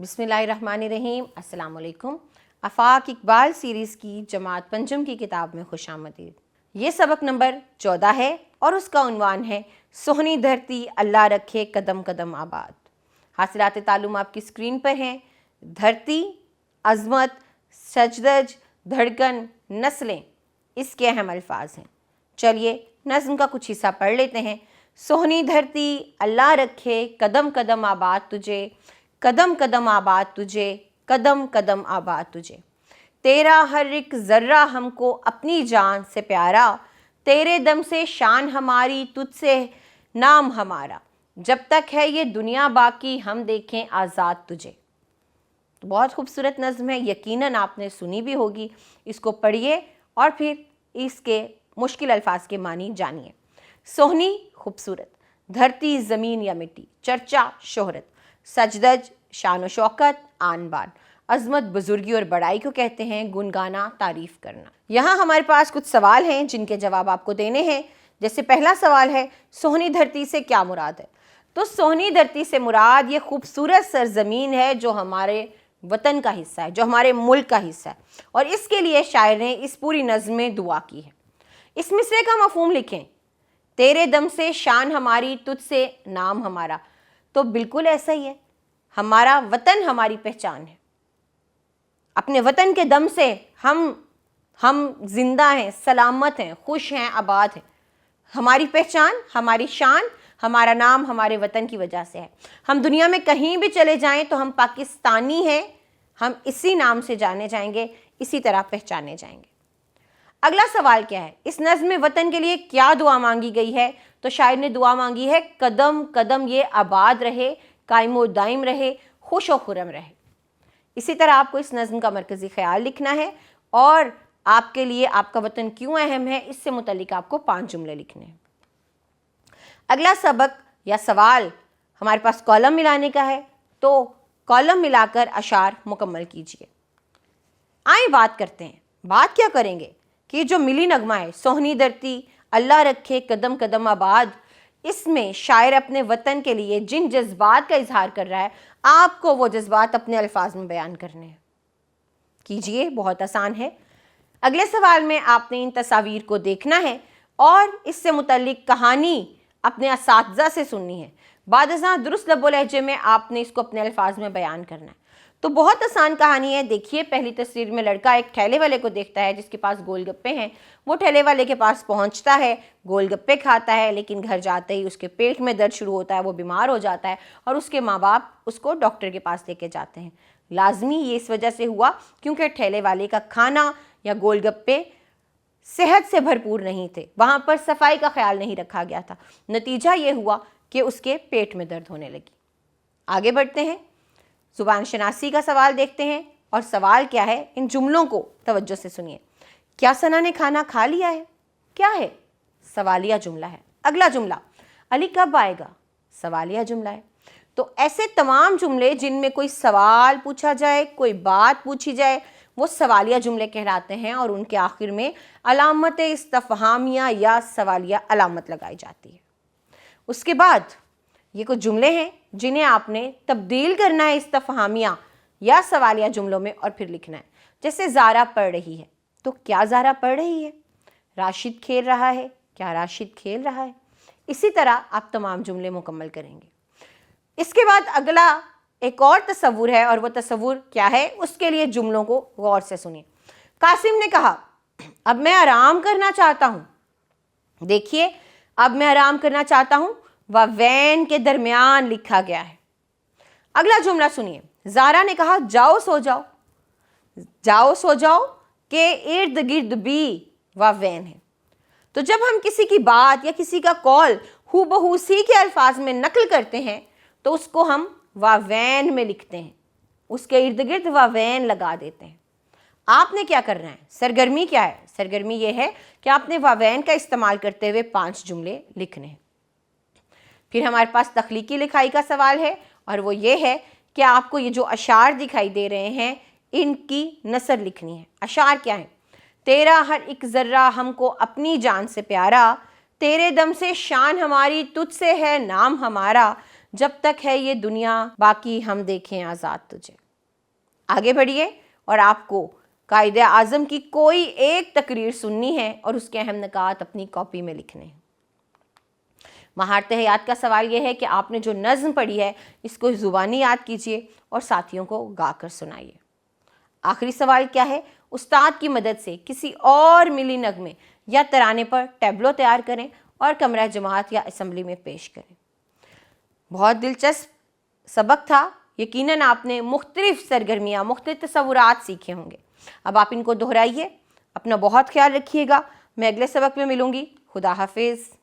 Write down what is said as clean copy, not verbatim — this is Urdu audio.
بسم اللہ الرحمن الرحیم۔ السلام علیکم۔ آفاق اقبال سیریز کی جماعت پنجم کی کتاب میں خوش آمدید۔ یہ سبق نمبر 14 ہے اور اس کا عنوان ہے سہنی دھرتی اللہ رکھے قدم قدم آباد۔ حاصلات تعلم آپ کی اسکرین پر ہیں۔ دھرتی، عظمت، سجدج، دھڑکن، نسلیں، اس کے اہم الفاظ ہیں۔ چلیے نظم کا کچھ حصہ پڑھ لیتے ہیں۔ سہنی دھرتی اللہ رکھے قدم قدم آباد تجھے، قدم قدم آباد تجھے، قدم قدم آباد تجھے۔ تیرا ہر ایک ذرہ ہم کو اپنی جان سے پیارا، تیرے دم سے شان ہماری تجھ سے نام ہمارا، جب تک ہے یہ دنیا باقی ہم دیکھیں آزاد تجھے۔ تو بہت خوبصورت نظم ہے، یقیناً آپ نے سنی بھی ہوگی۔ اس کو پڑھیے اور پھر اس کے مشکل الفاظ کے معنی جانیے۔ سہنی خوبصورت، دھرتی زمین یا مٹی، چرچا شہرت، سجدج شان و شوکت آن بان، عظمت بزرگی اور بڑائی کو کہتے ہیں، گنگانا تعریف کرنا۔ یہاں ہمارے پاس کچھ سوال ہیں جن کے جواب آپ کو دینے ہیں۔ جیسے پہلا سوال ہے سہنی دھرتی سے کیا مراد ہے؟ تو سہنی دھرتی سے مراد یہ خوبصورت سرزمین ہے جو ہمارے وطن کا حصہ ہے، جو ہمارے ملک کا حصہ ہے، اور اس کے لیے شاعر نے اس پوری نظم میں دعا کی ہے۔ اس مصرعے کا مفہوم لکھیں، تیرے دم سے شان ہماری تجھ سے نام ہمارا۔ تو بالکل ایسا ہی ہے، ہمارا وطن ہماری پہچان ہے۔ اپنے وطن کے دم سے ہم زندہ ہیں، سلامت ہیں، خوش ہیں، آباد ہیں۔ ہماری پہچان، ہماری شان، ہمارا نام ہمارے وطن کی وجہ سے ہے۔ ہم دنیا میں کہیں بھی چلے جائیں تو ہم پاکستانی ہیں، ہم اسی نام سے جانے جائیں گے، اسی طرح پہچانے جائیں گے۔ اگلا سوال کیا ہے؟ اس نظم میں وطن کے لیے کیا دعا مانگی گئی ہے؟ تو شاعر نے دعا مانگی ہے قدم قدم یہ آباد رہے، قائم و دائم رہے، خوش و خرم رہے۔ اسی طرح آپ کو اس نظم کا مرکزی خیال لکھنا ہے اور آپ کے لیے آپ کا وطن کیوں اہم ہے، اس سے متعلق آپ کو 5 جملے لکھنے ہیں۔ اگلا سبق یا سوال ہمارے پاس کالم ملانے کا ہے، تو کالم ملا کر اشعار مکمل کیجیے۔ آئیں بات کرتے ہیں۔ بات کیا کریں گے کہ جو ملی نغمہ ہے سہنی دھرتی اللہ رکھے قدم قدم آباد، اس میں شاعر اپنے وطن کے لیے جن جذبات کا اظہار کر رہا ہے، آپ کو وہ جذبات اپنے الفاظ میں بیان کرنے ہیں۔ کیجئے، بہت آسان ہے۔ اگلے سوال میں آپ نے ان تصاویر کو دیکھنا ہے اور اس سے متعلق کہانی اپنے اساتذہ سے سننی ہے۔ بعد ازاں درست لب و لہجے میں آپ نے اس کو اپنے الفاظ میں بیان کرنا ہے۔ تو بہت آسان کہانی ہے۔ دیکھیے پہلی تصویر میں لڑکا ایک ٹھیلے والے کو دیکھتا ہے جس کے پاس گول گپے ہیں۔ وہ ٹھیلے والے کے پاس پہنچتا ہے، گول گپے کھاتا ہے، لیکن گھر جاتے ہی اس کے پیٹ میں درد شروع ہوتا ہے، وہ بیمار ہو جاتا ہے اور اس کے ماں باپ اس کو ڈاکٹر کے پاس لے کے جاتے ہیں۔ لازمی یہ اس وجہ سے ہوا کیونکہ ٹھیلے والے کا کھانا یا گول گپے صحت سے بھرپور نہیں تھے، وہاں پر صفائی کا خیال نہیں رکھا گیا تھا۔ نتیجہ یہ ہوا کہ اس کے پیٹ میں درد ہونے لگی۔ آگے بڑھتے ہیں، زبان شناسی کا سوال دیکھتے ہیں۔ اور سوال کیا ہے؟ ان جملوں کو توجہ سے سنیے۔ کیا ثنا نے کھانا کھا لیا ہے؟ کیا ہے؟ سوالیہ جملہ ہے۔ اگلا جملہ، علی کب آئے گا؟ سوالیہ جملہ ہے۔ تو ایسے تمام جملے جن میں کوئی سوال پوچھا جائے، کوئی بات پوچھی جائے، وہ سوالیہ جملے کہلاتے ہیں، اور ان کے آخر میں علامت استفہامیہ یا سوالیہ علامت لگائی جاتی ہے۔ اس کے بعد یہ کچھ جملے ہیں جنہیں آپ نے تبدیل کرنا ہے استفہامیہ یا سوالیہ جملوں میں اور پھر لکھنا ہے۔ جیسے زارا پڑھ رہی ہے، تو کیا زارا پڑھ رہی ہے؟ راشد کھیل رہا ہے، کیا راشد کھیل رہا ہے؟ اسی طرح آپ تمام جملے مکمل کریں گے۔ اس کے بعد اگلا ایک اور تصور ہے، اور وہ تصور کیا ہے اس کے لیے جملوں کو غور سے سنیے۔ قاسم نے کہا اب میں آرام کرنا چاہتا ہوں۔ دیکھیے اب میں آرام کرنا چاہتا ہوں وین کے درمیان لکھا گیا ہے۔ اگلا جملہ سنیے، زارا نے کہا جاؤ سو جاؤ۔ جاؤ سو جاؤ کہ ارد گرد بھی وین ہے۔ تو جب ہم کسی کی بات یا کسی کا قول ہو بہو اسی کے الفاظ میں نقل کرتے ہیں تو اس کو ہم واوین میں لکھتے ہیں، اس کے ارد گرد واوین لگا دیتے ہیں۔ آپ نے کیا کرنا ہے؟ سرگرمی کیا ہے؟ سرگرمی یہ ہے کہ آپ نے واوین کا استعمال کرتے ہوئے 5 جملے لکھنے ہیں۔ پھر ہمارے پاس تخلیقی لکھائی کا سوال ہے، اور وہ یہ ہے کہ آپ کو یہ جو اشعار دکھائی دے رہے ہیں ان کی نثر لکھنی ہے۔ اشعار کیا ہیں؟ تیرا ہر ایک ذرہ ہم کو اپنی جان سے پیارا، تیرے دم سے شان ہماری تجھ سے ہے نام ہمارا، جب تک ہے یہ دنیا باقی ہم دیکھیں آزاد تجھے۔ آگے بڑھیے اور آپ کو قائد اعظم کی کوئی ایک تقریر سننی ہے اور اس کے اہم نکات اپنی کاپی میں لکھنے ہیں۔ مہارت حیات کا سوال یہ ہے کہ آپ نے جو نظم پڑھی ہے اس کو زبانی یاد کیجئے اور ساتھیوں کو گا کر سنائیے۔ آخری سوال کیا ہے؟ استاد کی مدد سے کسی اور ملی نغمے یا ترانے پر ٹیبلو تیار کریں اور کمرہ جماعت یا اسمبلی میں پیش کریں۔ بہت دلچسپ سبق تھا، یقیناً آپ نے مختلف سرگرمیاں، مختلف تصورات سیکھے ہوں گے۔ اب آپ ان کو دہرائیے۔ اپنا بہت خیال رکھیے گا۔ میں اگلے سبق میں ملوں گی۔ خدا حافظ۔